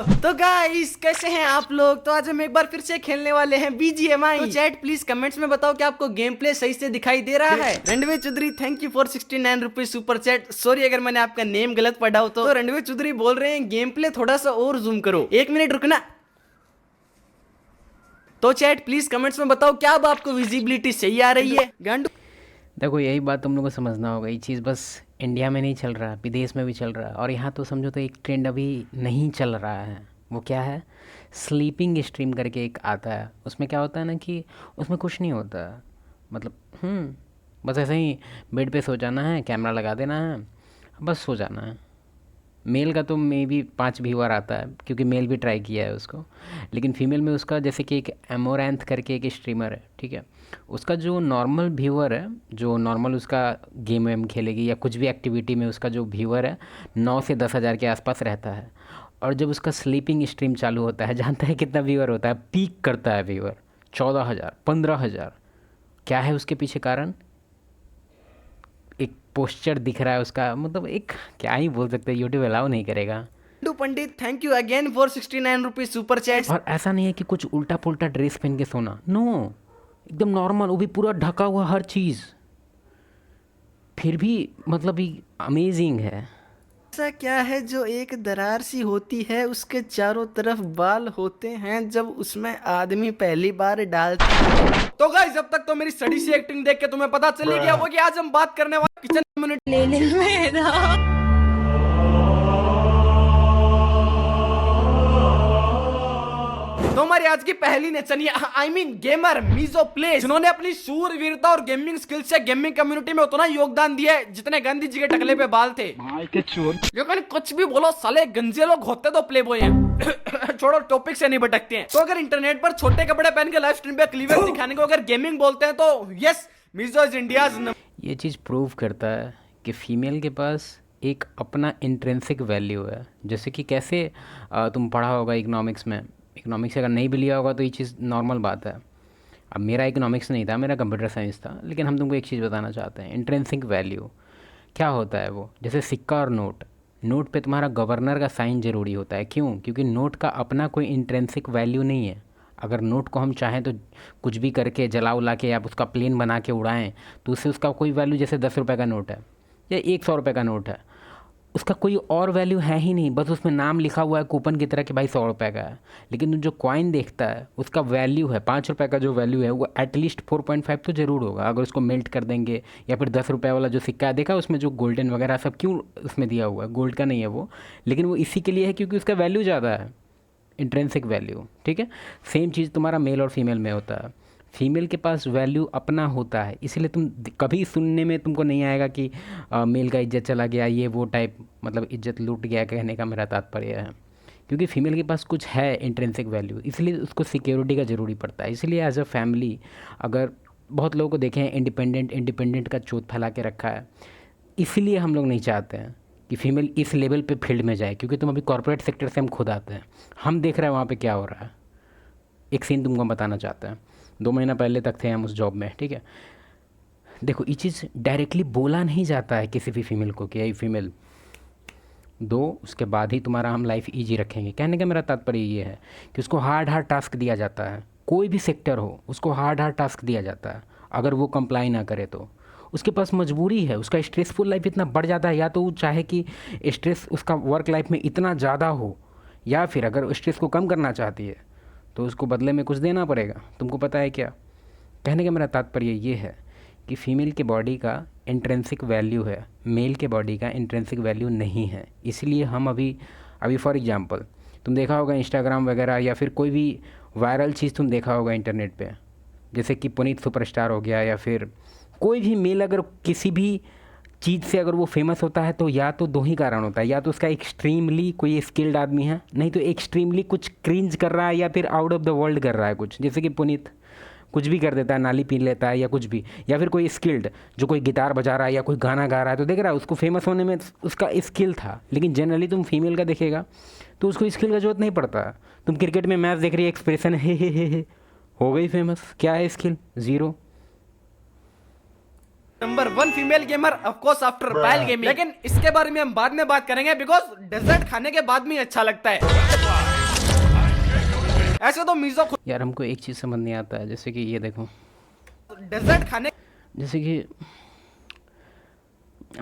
तो गाइस कैसे हैं आप लोग। तो आज हम एक बार फिर से खेलने वाले हैं BGMI। तो चैट प्लीज कमेंट्स में बताओ कि आपको गेम प्ले सही से दिखाई दे रहा है। Ranveer Chaudhary thank you for 69 rupees super chat. Sorry अगर मैंने आपका नेम गलत पढ़ा हो। तो रणवीर चौधरी बोल रहे हैं गेम प्ले थोड़ा सा और जूम करो। 1 मिनट रुकना। तो चैट प्लीज कमेंट्स में बताओ क्या अब आपको विजिबिलिटी सही आ रही है। गांडू देखो यही बात तुम लोगों को समझना होगा। ये चीज़ बस इंडिया में नहीं चल रहा, विदेश में भी चल रहा है। और यहाँ तो समझो तो एक ट्रेंड अभी नहीं चल रहा है। वो क्या है, स्लीपिंग स्ट्रीम करके एक आता है। उसमें क्या होता है ना कि उसमें कुछ नहीं होता। मतलब बस ऐसे ही बेड पे सो जाना है, कैमरा लगा देना है, बस सो जाना है। मेल का तो मे बी 5 व्यूअर आता है, क्योंकि मेल भी ट्राई किया है उसको। लेकिन फीमेल में उसका जैसे कि एक एमोरेंथ करके एक स्ट्रीमर है, ठीक है। उसका जो नॉर्मल व्यूअर है, जो नॉर्मल उसका गेम वेम खेलेगी या कुछ भी एक्टिविटी में उसका जो व्यूअर है 9 से 10 हज़ार के आसपास रहता है। और जब उसका स्लीपिंग स्ट्रीम चालू होता है, जानता है कितना व्यूअर होता है? पीक करता है व्यूअर 14,000 15,000। क्या है उसके पीछे कारण? एक पोस्चर दिख रहा है उसका, मतलब एक क्या ही बोल सकते हैं, यूट्यूब अलाउ नहीं करेगा। Pandit thank you again for 69 rupees super chat. और ऐसा नहीं है कि कुछ उल्टा पुल्टा ड्रेस पहन के सोना, नो, एकदम नॉर्मल, वो भी पूरा ढका हुआ हर चीज़, फिर भी मतलब ही अमेजिंग है। ऐसा क्या है जो एक दरार सी होती है, उसके चारों तरफ बाल होते हैं जब उसमें आदमी पहली बार डालता है। तो गाइस जब तक तो मेरी सड़ी सी एक्टिंग देख के तुम्हें पता चली गया होगा कि आज हम बात करने वाले किचन कम्युनिटी ले ले मेरा। तो हमारी आज की पहली नचनिया आई मीन गेमर मीजो प्लेस, जिन्होंने अपनी शूरवीरता और गेमिंग स्किल से गेमिंग कम्युनिटी में उतना योगदान दिया है जितने गांधी जी के टकले पे बाल थे। लेकिन कुछ भी बोलो साले गंजे लोग होते तो प्ले बॉय हैं। छोड़ो, टॉपिक से नहीं भटकते हैं। तो अगर इंटरनेट पर छोटे कपड़े पहन के लाइव स्ट्रीम पे क्लीवेज दिखाने को अगर गेमिंग बोलते हैं तो यस, मीजो इज इंडियाज। ये चीज़ प्रूव करता है कि फ़ीमेल के पास एक अपना इंट्रिंसिक वैल्यू है। जैसे कि कैसे तुम पढ़ा होगा इकोनॉमिक्स में, इकोनॉमिक्स अगर नहीं भी लिया होगा तो ये चीज़ नॉर्मल बात है। अब मेरा इकोनॉमिक्स नहीं था, मेरा कंप्यूटर साइंस था, लेकिन हम तुमको एक चीज़ बताना चाहते हैं। इंट्रिंसिक वैल्यू क्या होता है? वो जैसे सिक्का और नोट, नोट पे तुम्हारा गवर्नर का साइन ज़रूरी होता है। क्यों? क्योंकि नोट का अपना कोई इंट्रिंसिक वैल्यू नहीं है। अगर नोट को हम चाहें तो कुछ भी करके जला उला के या उसका प्लेन बना के उड़ाएं तो उससे उसका कोई वैल्यू, जैसे 10 रुपये का नोट है या 100 रुपये का नोट है, उसका कोई और वैल्यू है ही नहीं। बस उसमें नाम लिखा हुआ है कूपन की तरह कि भाई 100 रुपये का है। लेकिन जो कॉइन देखता है उसका वैल्यू है 5 रुपये का, जो वैल्यू है वो एटलीस्ट 4.5 तो ज़रूर होगा। अगर उसको मेल्ट कर देंगे, या फिर 10 रुपये वाला जो सिक्का है, देखा उसमें जो गोल्डन वगैरह सब क्यों उसमें दिया हुआ है? गोल्ड का नहीं है वो, लेकिन वो इसी के लिए है क्योंकि उसका वैल्यू ज़्यादा है, इंट्रिंसिक वैल्यू, ठीक है। सेम चीज़ तुम्हारा मेल और फीमेल में होता है। फीमेल के पास वैल्यू अपना होता है, इसलिए तुम कभी सुनने में तुमको नहीं आएगा कि मेल का इज्जत चला गया, ये वो टाइप, मतलब इज्जत लूट गया, कहने का मेरा तात्पर्य है। क्योंकि फीमेल के पास कुछ है इंट्रिंसिक वैल्यू, इसलिए उसको सिक्योरिटी का ज़रूरी पड़ता है। इसलिए एज अ फैमिली, अगर बहुत लोगों को देखें इंडिपेंडेंट का चोट फैला के रखा है, इसलिए हम लोग नहीं चाहते हैं कि फ़ीमेल इस लेवल पे फील्ड में जाए। क्योंकि तुम अभी कॉर्पोरेट सेक्टर से हम खुद आते हैं, हम देख रहे हैं वहाँ पे क्या हो रहा है। एक सीन तुमको बताना चाहते हैं। 2 महीना पहले तक थे हम उस जॉब में, ठीक है। देखो ये चीज़ डायरेक्टली बोला नहीं जाता है किसी भी फीमेल को कि ये फीमेल दो, उसके बाद ही तुम्हारा हम लाइफ ईजी रखेंगे। कहने का मेरा तात्पर्य ये है कि उसको हार्ड टास्क दिया जाता है। कोई भी सेक्टर हो, उसको हार्ड टास्क दिया जाता है। अगर वो कंप्लाई ना करे तो उसके पास मजबूरी है, उसका स्ट्रेसफुल लाइफ इतना बढ़ जाता है। या तो वो चाहे कि स्ट्रेस उसका वर्क लाइफ में इतना ज़्यादा हो, या फिर अगर स्ट्रेस को कम करना चाहती है तो उसको बदले में कुछ देना पड़ेगा। तुमको पता है क्या? कहने का मेरा तात्पर्य ये है कि फ़ीमेल के बॉडी का इंट्रिंसिक वैल्यू है, मेल के बॉडी का इंट्रिंसिक वैल्यू नहीं है। इसलिए हम अभी फॉर एग्जांपल तुम देखा होगा इंस्टाग्राम वगैरह, या फिर कोई भी वायरल चीज़ तुम देखा होगा इंटरनेट पे, जैसे कि पुनीत सुपरस्टार हो गया, या फिर कोई भी मेल अगर किसी भी चीज़ से अगर वो फेमस होता है तो या तो 2 ही कारण होता है। या तो उसका एक्सट्रीमली कोई स्किल्ड आदमी है, नहीं तो एक्सट्रीमली कुछ क्रिंज कर रहा है, या फिर आउट ऑफ द वर्ल्ड कर रहा है कुछ। जैसे कि पुनीत कुछ भी कर देता है, नाली पी लेता है या कुछ भी। या फिर कोई स्किल्ड जो कोई गिटार बजा रहा है या कोई गाना गा रहा है, तो देख रहा है उसको फेमस होने में उसका स्किल था। लेकिन जनरली तुम फीमेल का देखेगा तो उसको स्किल का जरूरत नहीं पड़ता। तुम क्रिकेट में मैच देख रही है, एक्सप्रेशन हे हो गई फेमस, क्या है skill? Zero. Number 1 female gamer of course after Payal gaming. लेकिन इसके बारे में हम बाद में बात करेंगे, बिकॉज डेजर्ट खाने के बाद में अच्छा लगता है। ऐसे तो मीजो खुद यार हमको एक चीज़ समझ नहीं आता है, जैसे कि ये देखो, डेजर्ट खाने जैसे कि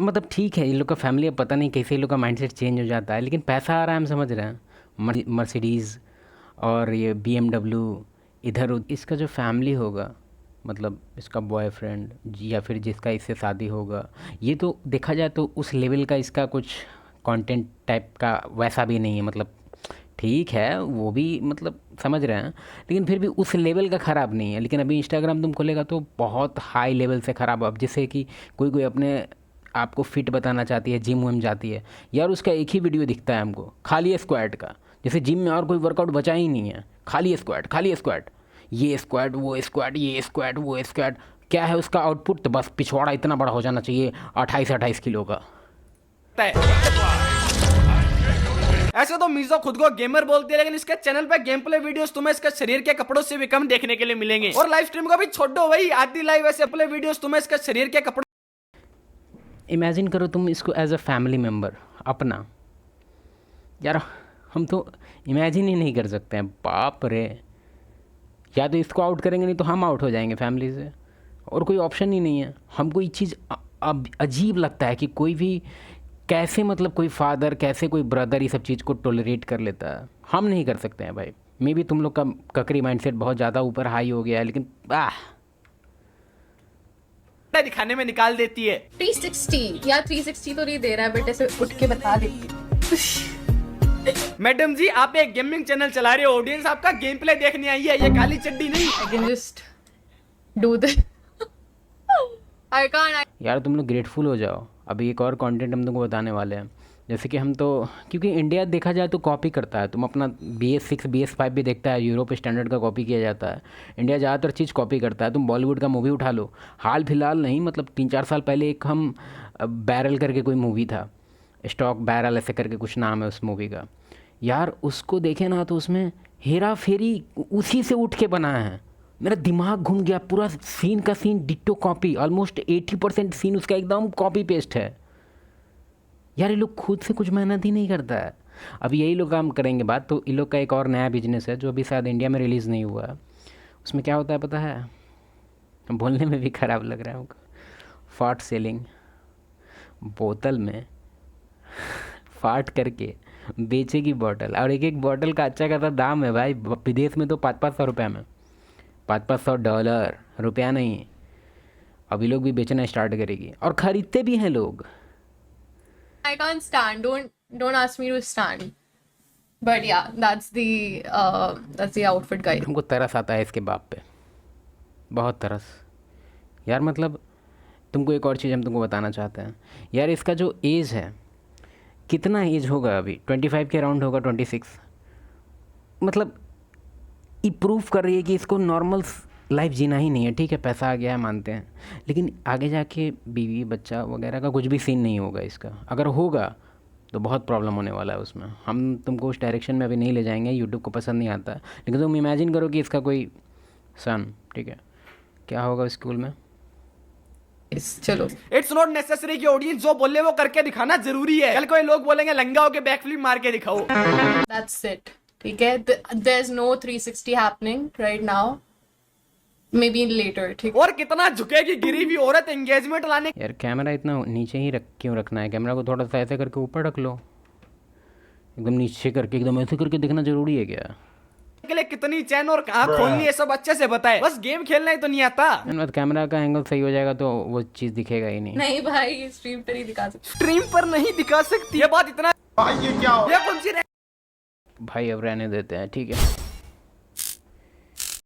मतलब ठीक है, ये लोग का फैमिली, अब पता नहीं कैसे ये लोग का माइंडसेट चेंज हो जाता है, लेकिन पैसा आ रहा है, हम समझ रहे हैं, मर्सिडीज़ और ये BMW इसका जो फैमिली होगा, मतलब इसका बॉयफ्रेंड या फिर जिसका इससे शादी होगा, ये तो देखा जाए तो उस लेवल का इसका कुछ कंटेंट टाइप का वैसा भी नहीं है, मतलब ठीक है वो भी मतलब समझ रहे हैं, लेकिन फिर भी उस लेवल का ख़राब नहीं है। लेकिन अभी इंस्टाग्राम तुम खोलेगा तो बहुत हाई लेवल से ख़राब, अब जैसे कि कोई कोई अपने आपको फिट बताना चाहती है, जिम विम जाती है, यार उसका एक ही वीडियो दिखता है हमको, खाली स्क्वाट का, जैसे जिम में और कोई वर्कआउट बचा ही नहीं है, खाली स्क्वाट, खाली स्क्वाट, ये स्क्वाट वो स्क्वाट, ये स्क्वाट वो स्क्वाट। क्या है उसका आउटपुट? तो बस पिछवाड़ा इतना बड़ा हो जाना चाहिए, 28 किलो का। ऐसे तो मीजो खुद को गेमर बोलती है, लेकिन इसके चैनल पे गेम प्ले वीडियोस तुम्हें इसके शरीर के कपड़ों से भी कम देखने के लिए मिलेंगे। और लाइव स्ट्रीम को भी छोड़ दो, वही आधी लाइव ऐसे प्ले वीडियोस तुम्हें इसके शरीर के कपड़ों। इमेजिन करो तुम इसको एज अ फैमिली मेम्बर अपना, यार हम तो इमेजिन ही नहीं कर सकते हैं, बाप रे। या तो इसको आउट करेंगे, नहीं तो हम आउट हो जाएंगे फैमिली से, और कोई ऑप्शन ही नहीं है। हमको ये चीज़ अब अजीब लगता है कि कोई भी कैसे, मतलब कोई फादर कैसे, कोई ब्रदर ये सब चीज़ को टॉलरेट कर लेता है। हम नहीं कर सकते हैं भाई। मे बी तुम लोग का ककरी माइंडसेट बहुत ज़्यादा ऊपर हाई हो गया है, लेकिन दिखाने में निकाल देती है। 360 या 360 तो नहीं दे रहा है, बट ऐसे उठ के बता देती। मैडम जी आप एक गेमिंग चैनल चला रहे हो, ऑडियंस आपका गेम प्ले देखने आई है, ये काली चड्डी नहीं। I can just do this. I can't. यार तुम लोग ग्रेटफुल हो जाओ। अभी एक और कंटेंट हम तुमको बताने वाले हैं, जैसे कि हम तो, क्योंकि इंडिया देखा जाए तो कॉपी करता है, तुम अपना BS6 BS5 भी देखता है, यूरोप स्टैंडर्ड का कॉपी किया जाता है। इंडिया ज़्यादातर चीज़ कॉपी करता है। तुम बॉलीवुड का मूवी उठा लो, हाल फिलहाल नहीं, मतलब 3-4 साल पहले एक हम बैरल करके कोई मूवी था, स्टॉक बैरल ऐसे करके कुछ नाम है उस मूवी का, यार उसको देखे ना तो उसमें हेरा फेरी उसी से उठ के बना है। मेरा दिमाग घूम गया, पूरा सीन का scene ditto copy, almost 80% scene उसका एकदम कॉपी पेस्ट है। यार ये लोग खुद से कुछ मेहनत ही नहीं करता है। अब यही लोग काम करेंगे बात, तो इन लोग का एक और नया बिजनेस है जो अभी शायद इंडिया में रिलीज़ नहीं हुआ है। उसमें क्या होता है पता है? बोलने में भी ख़राब लग रहा है हमको। फाट सेलिंग, बोतल में फाट करके बेचेगी बॉटल, और एक एक बॉटल का अच्छा खासा दाम है भाई। विदेश में तो 500-500 रुपये में, $500 रुपया नहीं। अभी लोग भी बेचना स्टार्ट करेगी और ख़रीदते भी हैं लोग। I can't stand. Don't ask me to stand. But yeah, that's the outfit guide. हमको तरस आता है इसके बाप पे, बहुत तरस। यार मतलब तुमको एक और चीज़ हम तुमको बताना चाहते हैं, यार इसका जो एज है, कितना एज होगा अभी? 25 के अराउंड होगा, 26। मतलब ये प्रूफ कर रही है कि इसको नॉर्मल लाइफ जीना ही नहीं है। ठीक है पैसा आ गया है मानते हैं, लेकिन आगे जाके बीवी बच्चा वगैरह का कुछ भी सीन नहीं होगा इसका। अगर होगा तो बहुत प्रॉब्लम होने वाला है उसमें। हम तुमको उस डायरेक्शन में अभी नहीं ले जाएंगे, यूट्यूब को पसंद नहीं आता है। लेकिन तुम इमेजिन करो कि इसका कोई सन, ठीक है, क्या होगा स्कूल में। चलो, इट्स नॉट नेसेसरी कि ऑडियंस जो बोले वो करके दिखाना जरूरी है। कल कोई लोग बोलेंगे लंगा होके बैकफ्लिप मार के दिखाओ। that's it. ठीक है, there's no 360 happening right now. Maybe later. ठीक। और कितना झुकेगी गिरी हुई औरत एंगेजमेंट लाने यार कैमरा इतना नीचे ही क्यों रखना है? कैमरा को थोड़ा सा ऐसे करके ऊपर रख लो, एकदम नीचे करके, एकदम ऐसे करके दिखना जरूरी है क्या? के लिए कितनी चैन और कहाँ खोलनी है सब अच्छे से बताए, बस गेम खेलना ही तो नहीं आता। कैमरा का एंगल सही हो जाएगा तो वो चीज़ दिखेगा ही नहीं। नहीं भाई, स्ट्रीम पर नहीं दिखा सकते। स्ट्रीम पर नहीं दिखा सकती, ये बात इतना भाई, ये क्या हो? ये कौन सी भाई अब रहने देते हैं, ठीक है।